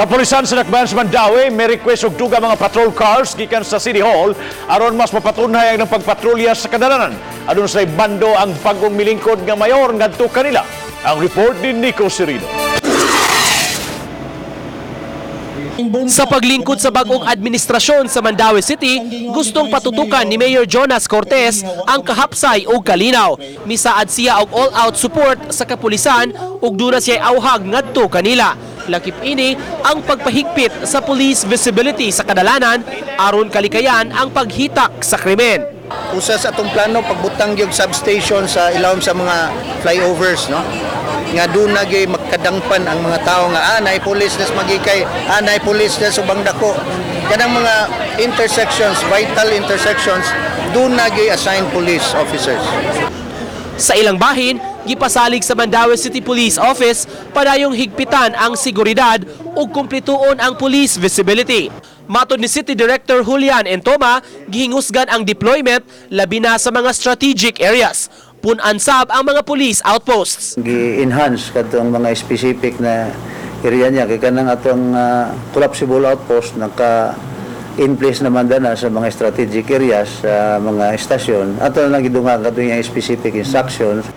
Kapulisan sa Dakbayan sa Mandawi may request og duga mga patrol cars gikan sa City Hall aron mas mapatunhay ang pagpatrolya sa kadalanan. Adun sa bando ang bagong milingkod nga mayor ngadto kanila. Ang report ni Nico Cirino. Sa paglingkod sa bagong administrasyon sa Mandawi City, gustong patutukan ni Mayor Jonas Cortez ang kahapsay o kalinaw. Misaad siya og all-out support sa kapulisan ug duna siya awhag ngadto kanila. Lakip ini ang pagpahigpit sa police visibility sa kadalanan aron kalikayan ang paghitak sa krimen. Usa sa atong plano pagbutang gyud substation sa ilawom sa mga flyovers, no? Nga doon nagay magkadangpan ang mga tao nga anay police nas magikay, anay police nas ubang dako. Kanang mga intersections, vital intersections, doon nagay assigned police officers. Sa ilang bahin, gipasalig sa Mandawi City Police Office padayong higpitan ang seguridad ug kumplituon ang police visibility. Matod ni City Director Julian Entoma, gihingusgan ang deployment labi na sa mga strategic areas. Punansab ang mga police outposts. Gi-enhance kadtong mga specific na area niya kay kanang atong collapsible outpost naka in place naman na sa mga strategic areas sa mga estasyon. Ato na gidungan kadtong yung specific instructions.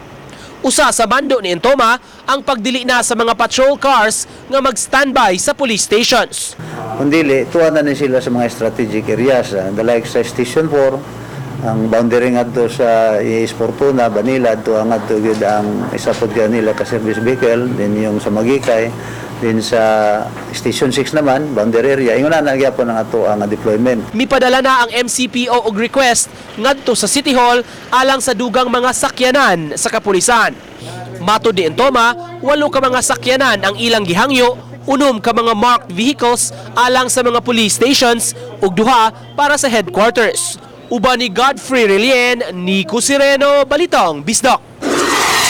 Usa sa bando ni Entoma ang pagdili na sa mga patrol cars nga mag-standby sa police stations. Kundili, tuwa na sila sa mga strategic areas. The like sa Station 4, ang boundary nga to sa Is Fortuna, Banila, to ang ato gyud ang isapod kanila ka service vehicle, din yung sa Magikay, din sa Station 6 naman, boundary area, ingon na nagyapon ang ato ang deployment. Mipadala na ang MCPO og request ngadto sa City Hall alang sa dugang mga sakyanan sa kapulisan. Matod ni Entoma, 8 ka mga sakyanan ang ilang gihangyo, 6 ka mga marked vehicles alang sa mga police stations ug 2 para sa headquarters. Uban ni Godfrey Relien, Nico Cirino, Balitang Bisdak.